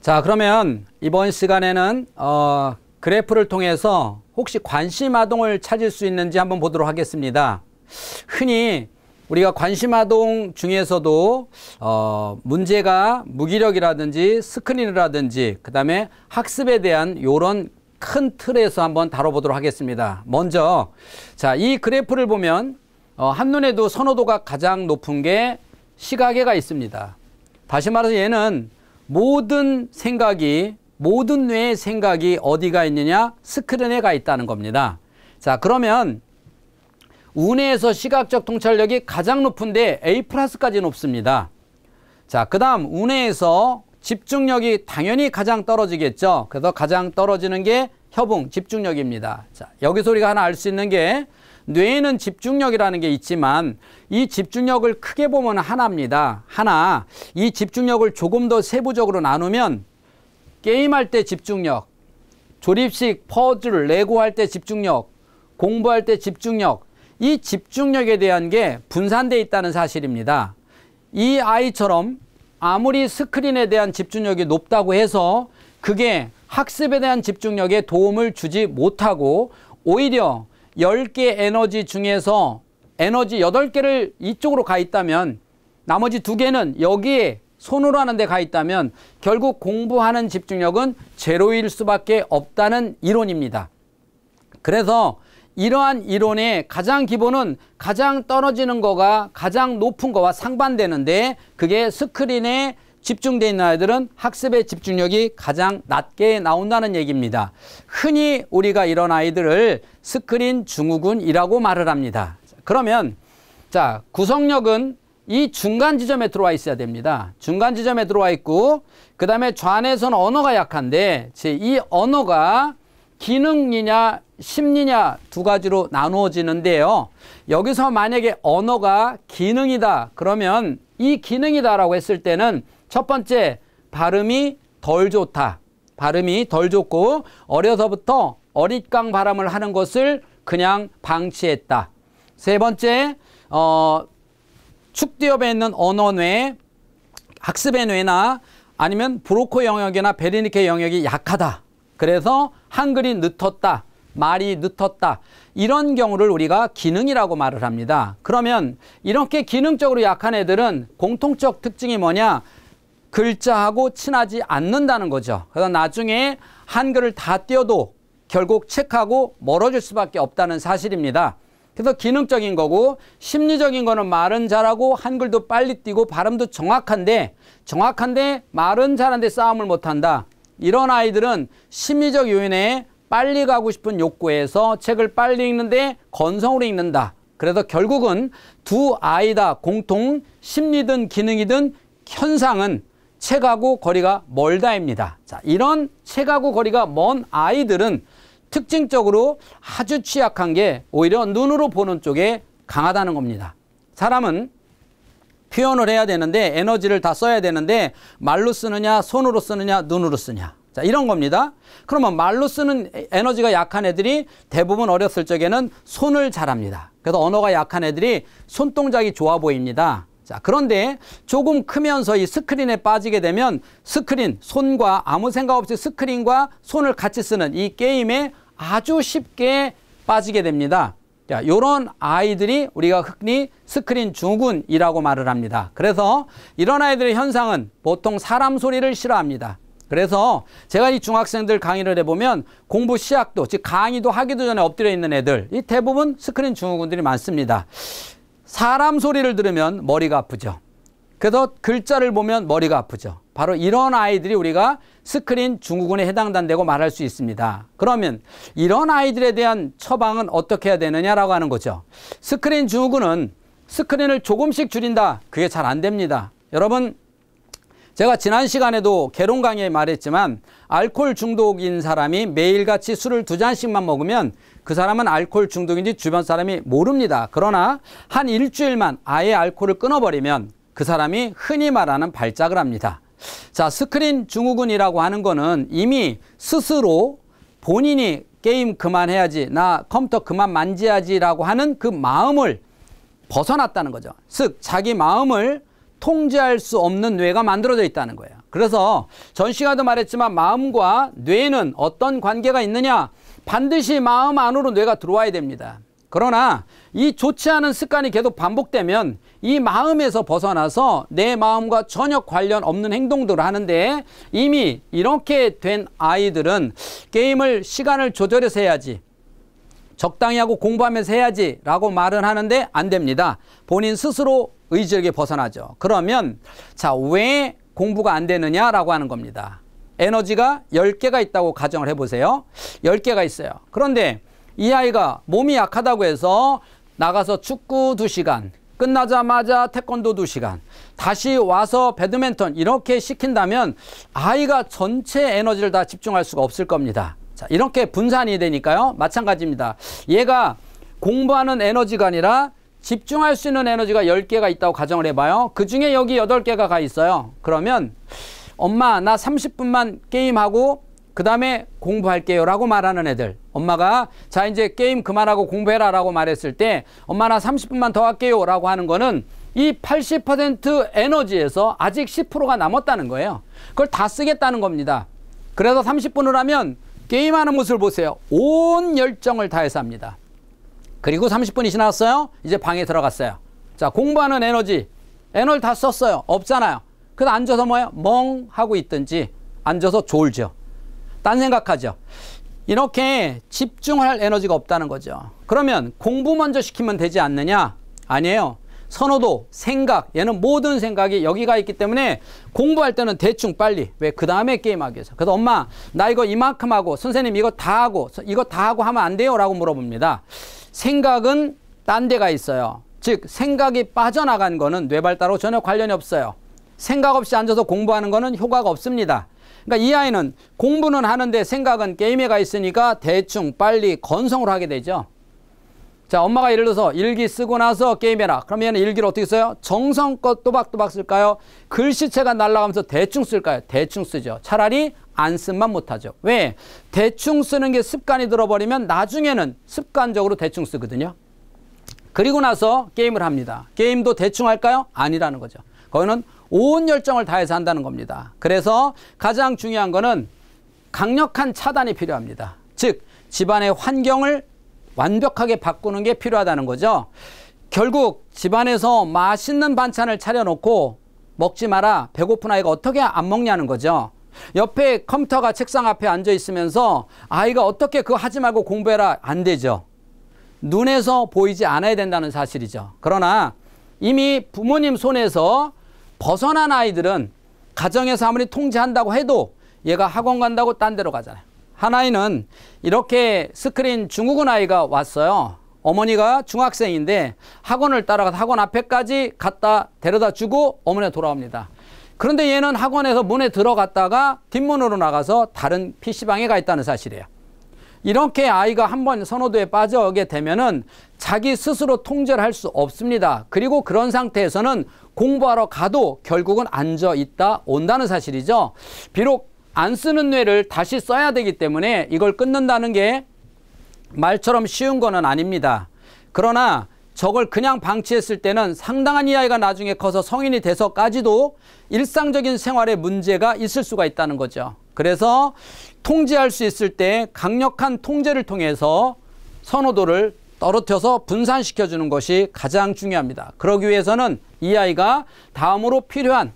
자, 그러면 이번 시간에는 그래프를 통해서 혹시 관심아동을 찾을 수 있는지 한번 보도록 하겠습니다. 흔히 우리가 관심아동 중에서도 문제가 무기력이라든지 스크린이라든지 그 다음에 학습에 대한 이런 큰 틀에서 한번 다뤄보도록 하겠습니다. 먼저 자, 이 그래프를 보면 한눈에도 선호도가 가장 높은 게 시각에가 있습니다. 다시 말해서 얘는 모든 뇌의 생각이 어디가 있느냐? 스크린에 가 있다는 겁니다. 자, 그러면 우뇌에서 시각적 통찰력이 가장 높은데 A+까지 높습니다. 자, 그 다음 우뇌에서 집중력이 당연히 가장 떨어지겠죠. 그래서 가장 떨어지는 게 협응, 집중력입니다. 자, 여기서 우리가 하나 알 수 있는 게 뇌에는 집중력이라는 게 있지만 이 집중력을 크게 보면 하나입니다. 하나. 이 집중력을 조금 더 세부적으로 나누면 게임할 때 집중력, 조립식 퍼즐, 레고 할 때 집중력, 공부할 때 집중력, 이 집중력에 대한 게 분산되어 있다는 사실입니다. 이 아이처럼 아무리 스크린에 대한 집중력이 높다고 해서 그게 학습에 대한 집중력에 도움을 주지 못하고 오히려 10개 에너지 중에서 에너지 8개를 이쪽으로 가 있다면 나머지 2개는 여기에 손으로 하는 데 가 있다면 결국 공부하는 집중력은 제로일 수밖에 없다는 이론입니다. 그래서 이러한 이론의 가장 기본은 가장 떨어지는 거가 가장 높은 거와 상반되는데 그게 스크린에 집중되어 있는 아이들은 학습의 집중력이 가장 낮게 나온다는 얘기입니다. 흔히 우리가 이런 아이들을 스크린 증후군이라고 말을 합니다. 그러면 자, 구성력은 이 중간 지점에 들어와 있어야 됩니다. 중간 지점에 들어와 있고 그 다음에 좌뇌에서는 언어가 약한데 이 언어가 기능이냐 심리냐 두 가지로 나누어지는데요. 여기서 만약에 언어가 기능이다 그러면 이 기능이다라고 했을 때는 첫 번째, 발음이 덜 좋다. 발음이 덜 좋고 어려서부터 어릿강 발음을 하는 것을 그냥 방치했다. 세 번째, 축두엽에 있는 언어뇌, 학습의 뇌나 아니면 브로커 영역이나 베르니케 영역이 약하다. 그래서 한글이 늦었다. 말이 늦었다. 이런 경우를 우리가 기능이라고 말을 합니다. 그러면 이렇게 기능적으로 약한 애들은 공통적 특징이 뭐냐? 글자하고 친하지 않는다는 거죠. 그래서 나중에 한글을 다 띄워도 결국 책하고 멀어질 수밖에 없다는 사실입니다. 그래서 기능적인 거고 심리적인 거는 말은 잘하고 한글도 빨리 띄고 발음도 정확한데 말은 잘하는데 싸움을 못한다. 이런 아이들은 심리적 요인에 빨리 가고 싶은 욕구에서 책을 빨리 읽는데 건성으로 읽는다. 그래서 결국은 두 아이 다 공통 심리든 기능이든 현상은 책하고 거리가 멀다입니다. 자, 이런 책하고 거리가 먼 아이들은 특징적으로 아주 취약한 게 오히려 눈으로 보는 쪽에 강하다는 겁니다. 사람은 표현을 해야 되는데 에너지를 다 써야 되는데 말로 쓰느냐 손으로 쓰느냐 눈으로 쓰냐. 자, 이런 겁니다. 그러면 말로 쓰는 에너지가 약한 애들이 대부분 어렸을 적에는 손을 잘합니다. 그래서 언어가 약한 애들이 손동작이 좋아 보입니다. 자, 그런데 조금 크면서 이 스크린에 빠지게 되면 손과 아무 생각 없이 스크린과 손을 같이 쓰는 이 게임에 아주 쉽게 빠지게 됩니다. 자, 이런 아이들이 우리가 흔히 스크린 증후군이라고 말을 합니다. 그래서 이런 아이들의 현상은 보통 사람 소리를 싫어합니다. 그래서 제가 이 중학생들 강의를 해보면 공부 시작도, 즉 강의도 하기도 전에 엎드려 있는 애들, 이 대부분 스크린 증후군들이 많습니다. 사람 소리를 들으면 머리가 아프죠. 그래서 글자를 보면 머리가 아프죠. 바로 이런 아이들이 우리가 스크린 증후군에 해당된다고 말할 수 있습니다. 그러면 이런 아이들에 대한 처방은 어떻게 해야 되느냐라고 하는 거죠. 스크린 증후군은 스크린을 조금씩 줄인다. 그게 잘 안 됩니다. 여러분, 제가 지난 시간에도 개론 강의에 말했지만 알코올 중독인 사람이 매일같이 술을 2잔씩만 먹으면 그 사람은 알코올 중독인지 주변 사람이 모릅니다. 그러나 한 일주일만 아예 알코올을 끊어버리면 그 사람이 흔히 말하는 발작을 합니다. 자, 스크린 증후군이라고 하는 거는 이미 스스로 본인이 게임 그만해야지, 나 컴퓨터 그만 만지야지라고 하는 그 마음을 벗어났다는 거죠. 즉 자기 마음을 통제할 수 없는 뇌가 만들어져 있다는 거예요. 그래서 전 시간도 말했지만 마음과 뇌는 어떤 관계가 있느냐? 반드시 마음 안으로 뇌가 들어와야 됩니다. 그러나 이 좋지 않은 습관이 계속 반복되면 이 마음에서 벗어나서 내 마음과 전혀 관련 없는 행동들을 하는데, 이미 이렇게 된 아이들은 게임을 시간을 조절해서 해야지, 적당히 하고 공부하면서 해야지 라고 말은 하는데 안 됩니다. 본인 스스로 의지력이 벗어나죠. 그러면 자, 왜 공부가 안 되느냐라고 하는 겁니다. 에너지가 10개가 있다고 가정을 해보세요. 10개가 있어요. 그런데 이 아이가 몸이 약하다고 해서 나가서 축구 2시간, 끝나자마자 태권도 2시간, 다시 와서 배드민턴 이렇게 시킨다면 아이가 전체 에너지를 다 집중할 수가 없을 겁니다. 자, 이렇게 분산이 되니까요. 마찬가지입니다. 얘가 공부하는 에너지가 아니라 집중할 수 있는 에너지가 10개가 있다고 가정을 해봐요. 그 중에 여기 8개가 가 있어요. 그러면 엄마 나 30분만 게임하고 그 다음에 공부할게요 라고 말하는 애들, 엄마가 자 이제 게임 그만하고 공부해라 라고 말했을 때 엄마 나 30분만 더 할게요 라고 하는 거는 이 80% 에너지에서 아직 10%가 남았다는 거예요. 그걸 다 쓰겠다는 겁니다. 그래서 30분을 하면 게임하는 모습을 보세요. 온 열정을 다해서 합니다. 그리고 30분이 지났어요. 이제 방에 들어갔어요. 자, 공부하는 에너지 다 썼어요. 없잖아요. 그래서 앉아서 뭐예요? 멍 하고 있든지 앉아서 졸죠. 딴 생각하죠. 이렇게 집중할 에너지가 없다는 거죠. 그러면 공부 먼저 시키면 되지 않느냐? 아니에요. 선호도, 생각, 얘는 모든 생각이 여기가 있기 때문에 공부할 때는 대충 빨리, 왜? 그 다음에 게임하기 위해서. 그래서 엄마 나 이거 이만큼 하고 선생님 이거 다 하고 하면 안 돼요 라고 물어봅니다. 생각은 딴 데가 있어요. 즉 생각이 빠져나간 거는 뇌발달하고 전혀 관련이 없어요. 생각 없이 앉아서 공부하는 거는 효과가 없습니다. 그러니까 이 아이는 공부는 하는데 생각은 게임에 가 있으니까 대충 빨리 건성으로 하게 되죠. 자, 엄마가 예를 들어서 일기 쓰고 나서 게임해라. 그러면 얘는 일기를 어떻게 써요? 정성껏 또박또박 쓸까요? 글씨체가 날아가면서 대충 쓸까요? 대충 쓰죠. 차라리 안 쓴만 못하죠. 왜? 대충 쓰는 게 습관이 들어버리면 나중에는 습관적으로 대충 쓰거든요. 그리고 나서 게임을 합니다. 게임도 대충 할까요? 아니라는 거죠. 거기는 온 열정을 다해서 한다는 겁니다. 그래서 가장 중요한 거는 강력한 차단이 필요합니다. 즉 집안의 환경을 완벽하게 바꾸는 게 필요하다는 거죠. 결국 집안에서 맛있는 반찬을 차려놓고 먹지 마라. 배고픈 아이가 어떻게 안 먹냐는 거죠. 옆에 컴퓨터가 책상 앞에 앉아 있으면서 아이가 어떻게 그거 하지 말고 공부해라. 안 되죠. 눈에서 보이지 않아야 된다는 사실이죠. 그러나 이미 부모님 손에서 벗어난 아이들은 가정에서 아무리 통제한다고 해도 얘가 학원 간다고 딴 데로 가잖아요. 한 아이는 이렇게 스크린 중국인 아이가 왔어요. 어머니가 중학생인데 학원을 따라가서 학원 앞에까지 갔다 데려다 주고 어머니가 돌아옵니다. 그런데 얘는 학원에서 문에 들어갔다가 뒷문으로 나가서 다른 PC방에 가 있다는 사실이에요. 이렇게 아이가 한번 선호도에 빠져오게 되면은 자기 스스로 통제를 할 수 없습니다. 그리고 그런 상태에서는 공부하러 가도 결국은 앉아 있다 온다는 사실이죠. 비록 안 쓰는 뇌를 다시 써야 되기 때문에 이걸 끊는다는 게 말처럼 쉬운 거는 아닙니다. 그러나 저걸 그냥 방치했을 때는 상당한 이 아이가 나중에 커서 성인이 돼서까지도 일상적인 생활에 문제가 있을 수가 있다는 거죠. 그래서 통제할 수 있을 때 강력한 통제를 통해서 선호도를 떨어뜨려서 분산시켜주는 것이 가장 중요합니다. 그러기 위해서는 이 아이가 다음으로 필요한,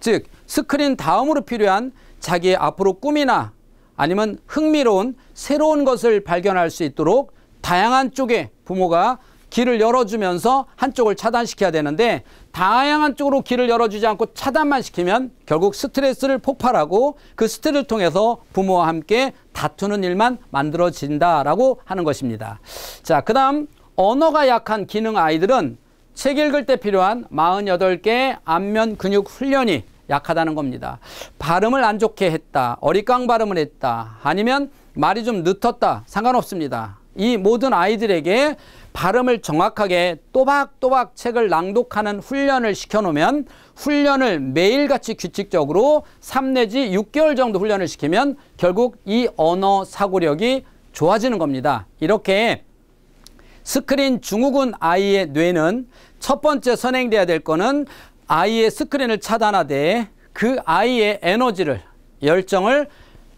즉 스크린 다음으로 필요한 자기의 앞으로 꿈이나 아니면 흥미로운 새로운 것을 발견할 수 있도록 다양한 쪽에 부모가 길을 열어주면서 한쪽을 차단시켜야 되는데, 다양한 쪽으로 길을 열어주지 않고 차단만 시키면 결국 스트레스를 폭발하고 그 스트레스를 통해서 부모와 함께 다투는 일만 만들어진다라고 하는 것입니다. 자, 그 다음 언어가 약한 기능 아이들은 책 읽을 때 필요한 48개의 안면 근육 훈련이 약하다는 겁니다. 발음을 안 좋게 했다, 어리광 발음을 했다, 아니면 말이 좀 늦었다, 상관없습니다. 이 모든 아이들에게 발음을 정확하게 또박또박 책을 낭독하는 훈련을 시켜놓으면, 훈련을 매일같이 규칙적으로 3 내지 6개월 정도 훈련을 시키면 결국 이 언어 사고력이 좋아지는 겁니다. 이렇게 스크린 증후군 아이의 뇌는 첫 번째 선행돼야 될 거는 아이의 스크린을 차단하되, 그 아이의 에너지를, 열정을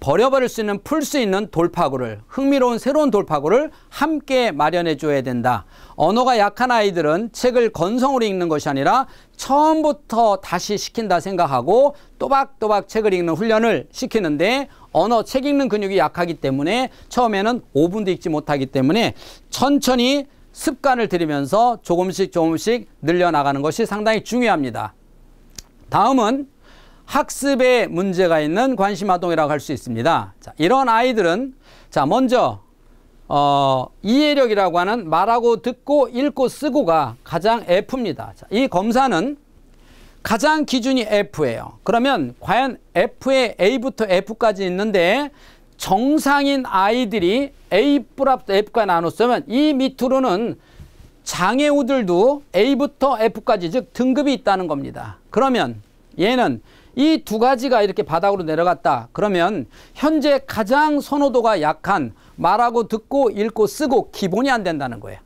버려버릴 수 있는, 풀 수 있는 돌파구를, 흥미로운 새로운 돌파구를 함께 마련해 줘야 된다. 언어가 약한 아이들은 책을 건성으로 읽는 것이 아니라 처음부터 다시 시킨다 생각하고 또박또박 책을 읽는 훈련을 시키는데, 언어 책 읽는 근육이 약하기 때문에 처음에는 5분도 읽지 못하기 때문에 천천히 습관을 들이면서 조금씩 늘려나가는 것이 상당히 중요합니다. 다음은 학습에 문제가 있는 관심아동이라고 할 수 있습니다. 자, 이런 아이들은 자, 먼저 이해력이라고 하는 말하고 듣고 읽고 쓰고가 가장 F입니다. 자, 이 검사는 가장 기준이 F예요. 그러면 과연 F에 A부터 F까지 있는데 정상인 아이들이 A+부터 F까지 나눴으면 이 밑으로는 장애우들도 A부터 F까지, 즉 등급이 있다는 겁니다. 그러면 얘는 이 두 가지가 이렇게 바닥으로 내려갔다. 그러면 현재 가장 선호도가 약한 말하고 듣고 읽고 쓰고 기본이 안 된다는 거예요.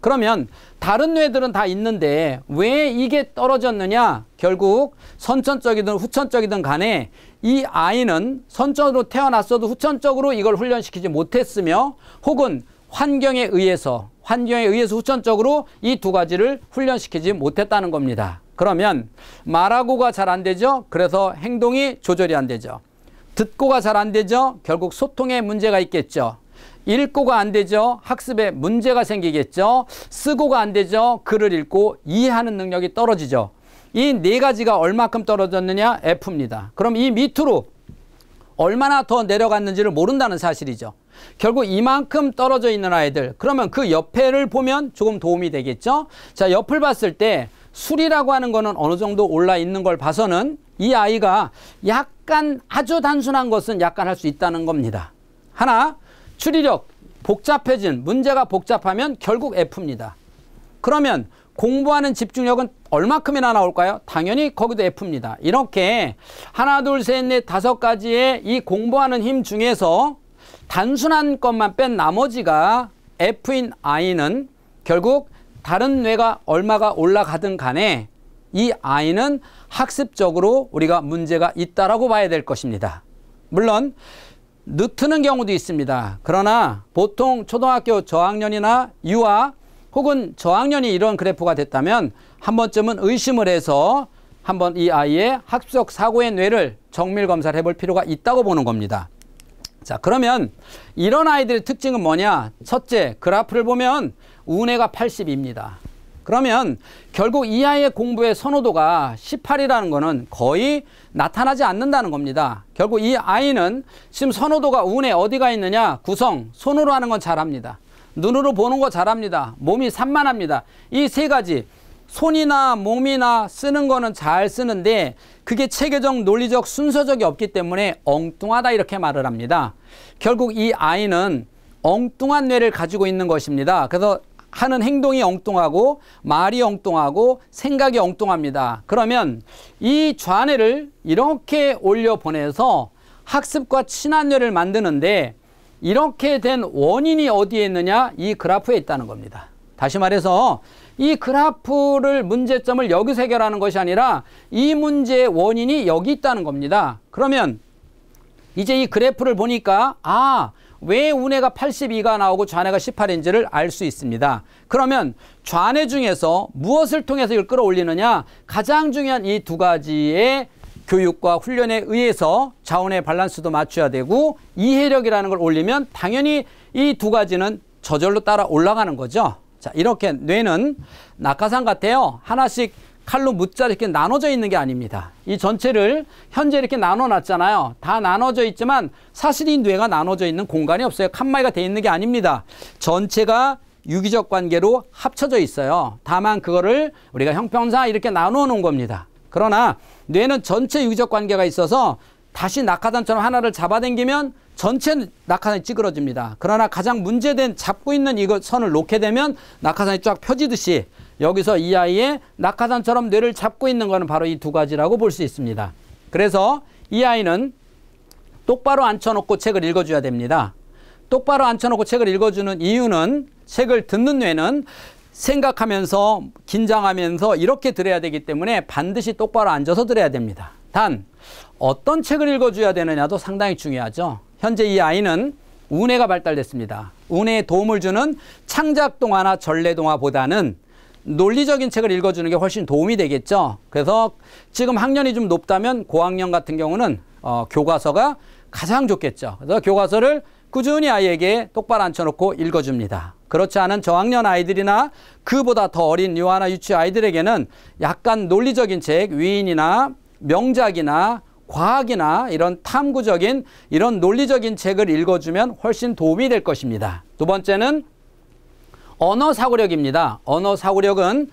그러면 다른 뇌들은 다 있는데 왜 이게 떨어졌느냐? 결국 선천적이든 후천적이든 간에 이 아이는 선천으로 태어났어도 후천적으로 이걸 훈련시키지 못했으며, 혹은 환경에 의해서 후천적으로 이 두 가지를 훈련시키지 못했다는 겁니다. 그러면 말하고가 잘 안 되죠. 그래서 행동이 조절이 안 되죠. 듣고가 잘 안 되죠. 결국 소통에 문제가 있겠죠. 읽고가 안 되죠. 학습에 문제가 생기겠죠. 쓰고가 안 되죠. 글을 읽고 이해하는 능력이 떨어지죠. 이 네 가지가 얼마큼 떨어졌느냐? F입니다. 그럼 이 밑으로 얼마나 더 내려갔는지를 모른다는 사실이죠. 결국 이만큼 떨어져 있는 아이들, 그러면 그 옆에를 보면 조금 도움이 되겠죠. 자, 옆을 봤을 때 술이라고 하는 거는 어느 정도 올라 있는 걸 봐서는 이 아이가 약간, 아주 단순한 것은 약간 할 수 있다는 겁니다. 하나, 추리력, 복잡해진, 문제가 복잡하면 결국 F입니다. 그러면 공부하는 집중력은 얼마큼이나 나올까요? 당연히 거기도 F입니다. 이렇게 하나, 둘, 셋, 넷, 다섯 가지의 이 공부하는 힘 중에서 단순한 것만 뺀 나머지가 F인 아이는 결국 다른 뇌가 얼마가 올라가든 간에 이 아이는 학습적으로 우리가 문제가 있다라고 봐야 될 것입니다. 물론 늦트는 경우도 있습니다. 그러나 보통 초등학교 저학년이나 유아 혹은 저학년이 이런 그래프가 됐다면 한 번쯤은 의심을 해서 한번 이 아이의 학습적 사고의 뇌를 정밀 검사를 해볼 필요가 있다고 보는 겁니다. 자, 그러면 이런 아이들의 특징은 뭐냐? 첫째, 그래프를 보면 운해가 80입니다. 그러면 결국 이 아이의 공부의 선호도가 18이라는 거는 거의 나타나지 않는다는 겁니다. 결국 이 아이는 지금 선호도가 운에 어디가 있느냐? 구성, 손으로 하는 건 잘합니다. 눈으로 보는 거 잘합니다. 몸이 산만합니다. 이 세 가지, 손이나 몸이나 쓰는 거는 잘 쓰는데 그게 체계적, 논리적, 순서적이 없기 때문에 엉뚱하다 이렇게 말을 합니다. 결국 이 아이는 엉뚱한 뇌를 가지고 있는 것입니다. 그래서 하는 행동이 엉뚱하고 말이 엉뚱하고 생각이 엉뚱합니다. 그러면 이 좌뇌를 이렇게 올려보내서 학습과 친한 뇌를 만드는데 이렇게 된 원인이 어디에 있느냐? 이 그래프에 있다는 겁니다. 다시 말해서 이 그래프를, 문제점을 여기서 해결하는 것이 아니라 이 문제의 원인이 여기 있다는 겁니다. 그러면 이제 이 그래프를 보니까 왜 운해가 82가 나오고 좌뇌가 18인지를 알 수 있습니다. 그러면 좌뇌 중에서 무엇을 통해서 이걸 끌어올리느냐? 가장 중요한 이 두 가지의 교육과 훈련에 의해서 좌우뇌 밸런스도 맞춰야 되고 이해력이라는 걸 올리면 당연히 이 두 가지는 저절로 따라 올라가는 거죠. 자, 이렇게 뇌는 낙하산 같아요. 하나씩 칼로 무자 이렇게 나눠져 있는 게 아닙니다. 이 전체를 현재 이렇게 나눠놨잖아요. 다 나눠져 있지만 사실 이 뇌가 나눠져 있는 공간이 없어요. 칸막이가 돼 있는 게 아닙니다. 전체가 유기적 관계로 합쳐져 있어요. 다만 그거를 우리가 형평상 이렇게 나누어 놓은 겁니다. 그러나 뇌는 전체 유기적 관계가 있어서 다시 낙하산처럼 하나를 잡아당기면 전체 낙하산이 찌그러집니다. 그러나 가장 문제된 잡고 있는 이거 선을 놓게 되면 낙하산이 쫙 펴지듯이 여기서 이 아이의 낙하산처럼 뇌를 잡고 있는 것은 바로 이 두 가지라고 볼 수 있습니다. 그래서 이 아이는 똑바로 앉혀놓고 책을 읽어줘야 됩니다. 똑바로 앉혀놓고 책을 읽어주는 이유는 책을 듣는 뇌는 생각하면서 긴장하면서 이렇게 들어야 되기 때문에 반드시 똑바로 앉아서 들어야 됩니다. 단 어떤 책을 읽어줘야 되느냐도 상당히 중요하죠. 현재 이 아이는 우뇌가 발달됐습니다. 우뇌에 도움을 주는 창작동화나 전래동화보다는 논리적인 책을 읽어주는 게 훨씬 도움이 되겠죠. 그래서 지금 학년이 좀 높다면 고학년 같은 경우는 교과서가 가장 좋겠죠. 그래서 교과서를 꾸준히 아이에게 똑바로 앉혀놓고 읽어줍니다. 그렇지 않은 저학년 아이들이나 그보다 더 어린 유아나 유치 아이들에게는 약간 논리적인 책, 위인이나 명작이나 과학이나 이런 탐구적인 이런 논리적인 책을 읽어주면 훨씬 도움이 될 것입니다. 두 번째는 언어 사고력입니다. 언어 사고력은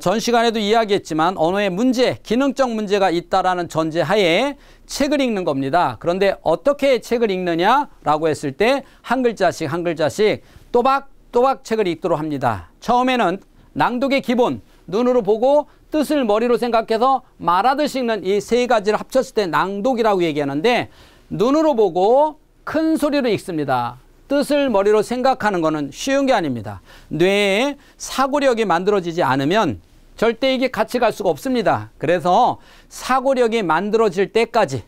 전 시간에도 이야기했지만 언어의 문제, 기능적 문제가 있다라는 전제하에 책을 읽는 겁니다. 그런데 어떻게 책을 읽느냐라고 했을 때 한 글자씩 한 글자씩 또박또박 책을 읽도록 합니다. 처음에는 낭독의 기본, 눈으로 보고 뜻을 머리로 생각해서 말하듯이 읽는 이 세 가지를 합쳤을 때 낭독이라고 얘기하는데 눈으로 보고 큰 소리로 읽습니다. 뜻을 머리로 생각하는 것은 쉬운 게 아닙니다. 뇌에 사고력이 만들어지지 않으면 절대 이게 같이 갈 수가 없습니다. 그래서 사고력이 만들어질 때까지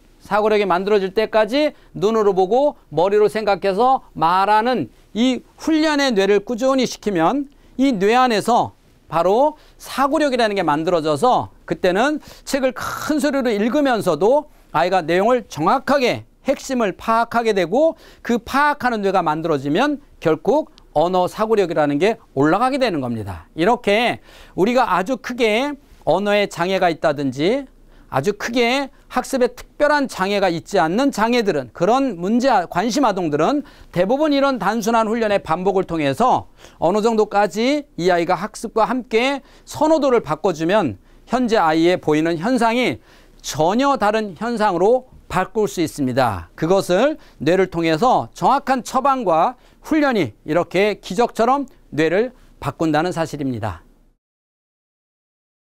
눈으로 보고 머리로 생각해서 말하는 이 훈련의 뇌를 꾸준히 시키면 이 뇌 안에서 바로 사고력이라는 게 만들어져서 그때는 책을 큰 소리로 읽으면서도 아이가 내용을 정확하게 핵심을 파악하게 되고 그 파악하는 뇌가 만들어지면 결국 언어 사고력이라는 게 올라가게 되는 겁니다. 이렇게 우리가 아주 크게 언어에 장애가 있다든지 아주 크게 학습에 특별한 장애가 있지 않는 장애들은 그런 문제 관심 아동들은 대부분 이런 단순한 훈련의 반복을 통해서 어느 정도까지 이 아이가 학습과 함께 선호도를 바꿔주면 현재 아이의 보이는 현상이 전혀 다른 현상으로 바꿀 수 있습니다. 그것을 뇌를 통해서 정확한 처방과 훈련이 이렇게 기적처럼 뇌를 바꾼다는 사실입니다.